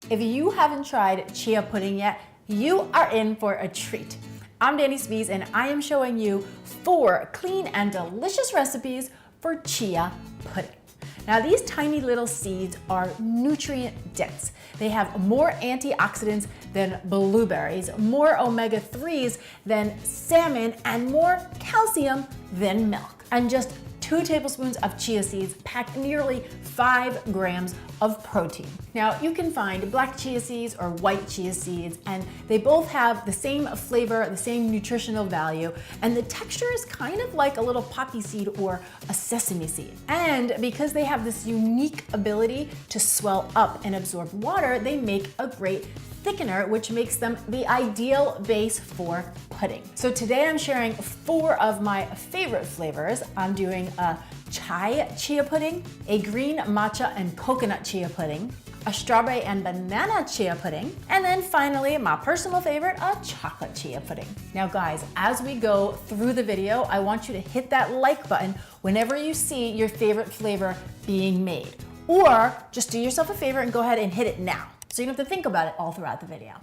If you haven't tried chia pudding yet, you are in for a treat. I'm Danny Spies and I am showing you 4 clean and delicious recipes for chia pudding. Now these tiny little seeds are nutrient dense. They have more antioxidants than blueberries, more omega-3s than salmon, and more calcium than milk. And just 2 tablespoons of chia seeds pack nearly 5 grams of protein. Now you can find black chia seeds or white chia seeds, and they both have the same flavor, the same nutritional value, and the texture is kind of like a little poppy seed or a sesame seed. And because they have this unique ability to swell up and absorb water, they make a great thickener, which makes them the ideal base for pudding. So today I'm sharing 4 of my favorite flavors. I'm doing a chai chia pudding, a green matcha and coconut chia pudding, a strawberry and banana chia pudding, and then finally, my personal favorite, a chocolate chia pudding. Now guys, as we go through the video, I want you to hit that like button whenever you see your favorite flavor being made. Or just do yourself a favor and go ahead and hit it now, so you don't have to think about it all throughout the video.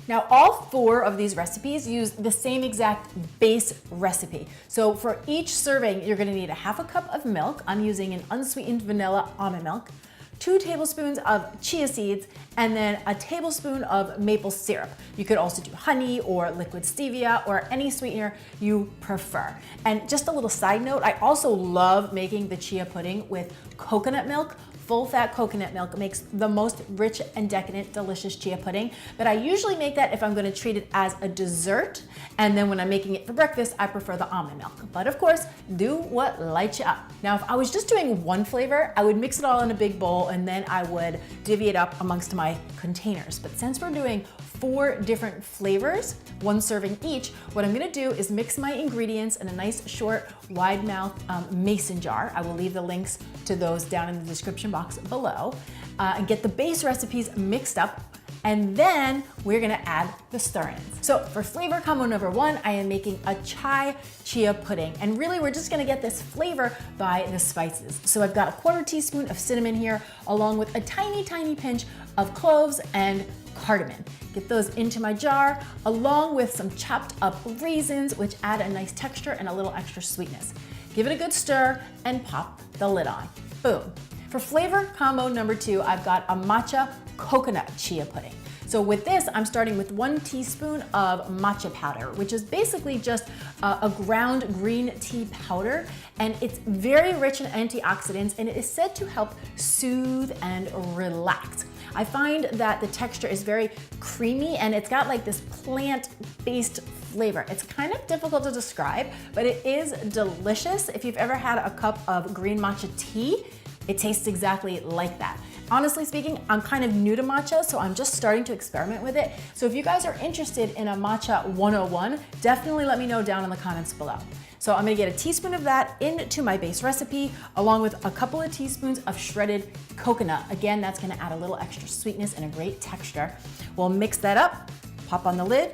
Now, all 4 of these recipes use the same exact base recipe. So for each serving, you're gonna need a half a cup of milk. I'm using an unsweetened vanilla almond milk, 2 tablespoons of chia seeds, and then a tablespoon of maple syrup. You could also do honey or liquid stevia or any sweetener you prefer. And just a little side note, I also love making the chia pudding with coconut milk. Full-fat coconut milk makes the most rich and decadent, delicious chia pudding, but I usually make that if I'm gonna treat it as a dessert, and then when I'm making it for breakfast, I prefer the almond milk. But of course, do what lights you up. Now, if I was just doing one flavor, I would mix it all in a big bowl, and then I would divvy it up amongst my containers. But since we're doing 4 different flavors, 1 serving each, what I'm gonna do is mix my ingredients in a nice short, wide mouth mason jar. I will leave the links to those down in the description box below, and get the base recipes mixed up, and then we're gonna add the stir-ins. So for flavor combo number 1, I am making a chai chia pudding, and really we're just gonna get this flavor by the spices. So I've got a 1/4 teaspoon of cinnamon here, along with a tiny, tiny pinch of cloves and cardamom. Get those into my jar, along with some chopped up raisins, which add a nice texture and a little extra sweetness. Give it a good stir and pop the lid on. Boom. For flavor combo number 2, I've got a matcha coconut chia pudding. So with this, I'm starting with 1 teaspoon of matcha powder, which is basically just a ground green tea powder, and it's very rich in antioxidants, and it is said to help soothe and relax. I find that the texture is very creamy, and it's got like this plant-based flavor. It's kind of difficult to describe, but it is delicious. If you've ever had a cup of green matcha tea, it tastes exactly like that. Honestly speaking, I'm kind of new to matcha, so I'm just starting to experiment with it. So if you guys are interested in a matcha 101, definitely let me know down in the comments below. So I'm gonna get a teaspoon of that into my base recipe, along with a couple of teaspoons of shredded coconut. Again, that's gonna add a little extra sweetness and a great texture. We'll mix that up, pop on the lid,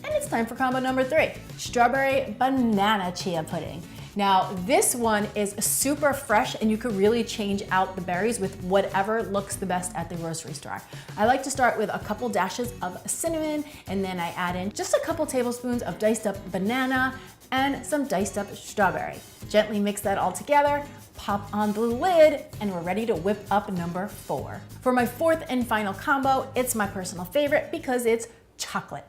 and it's time for combo number 3, strawberry banana chia pudding. Now, this one is super fresh, and you could really change out the berries with whatever looks the best at the grocery store. I like to start with a couple dashes of cinnamon, and then I add in just a couple tablespoons of diced up banana and some diced up strawberry. Gently mix that all together, pop on the lid, and we're ready to whip up number 4. For my 4th and final combo, it's my personal favorite because it's chocolate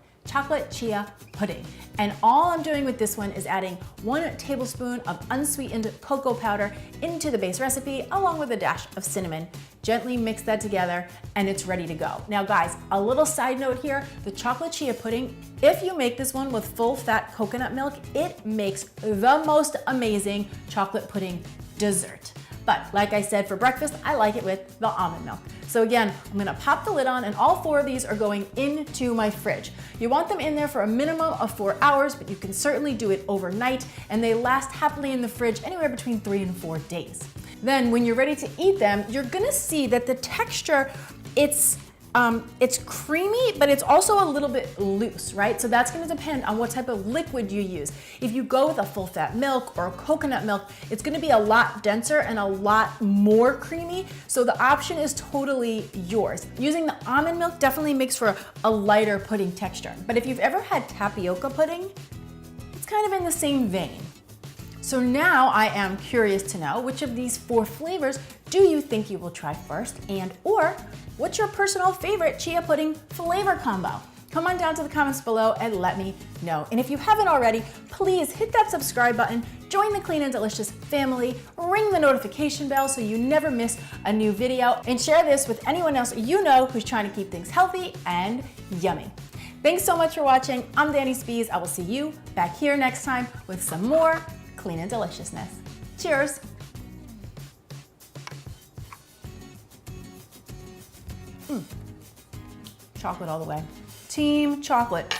chia pudding. And all I'm doing with this one is adding 1 tablespoon of unsweetened cocoa powder into the base recipe, along with a dash of cinnamon. Gently mix that together, and it's ready to go. Now guys, a little side note here, the chocolate chia pudding, if you make this one with full fat coconut milk, it makes the most amazing chocolate pudding dessert. But like I said, for breakfast, I like it with the almond milk. So again, I'm gonna pop the lid on, and all 4 of these are going into my fridge. You want them in there for a minimum of 4 hours, but you can certainly do it overnight, and they last happily in the fridge anywhere between 3 and 4 days. Then when you're ready to eat them, you're gonna see that the texture, it's It's creamy, but it's also a little bit loose, right? So that's gonna depend on what type of liquid you use. If you go with a full fat milk or coconut milk, it's gonna be a lot denser and a lot more creamy. So the option is totally yours. Using the almond milk definitely makes for a lighter pudding texture. But if you've ever had tapioca pudding, it's kind of in the same vein. So now I am curious to know which of these 4 flavors do you think you will try first, and or what's your personal favorite chia pudding flavor combo? Come on down to the comments below and let me know. And if you haven't already, please hit that subscribe button, join the Clean and Delicious family, ring the notification bell so you never miss a new video, and share this with anyone else you know who's trying to keep things healthy and yummy. Thanks so much for watching. I'm Dani Spies. I will see you back here next time with some more clean and deliciousness. Cheers. Chocolate all the way. Team chocolate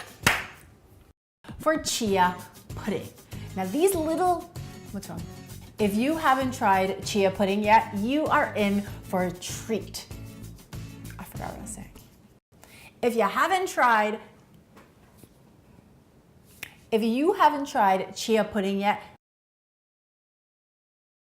for chia pudding. Now these little, what's wrong? If you haven't tried chia pudding yet, you are in for a treat. I forgot what I was saying. If you haven't tried chia pudding yet,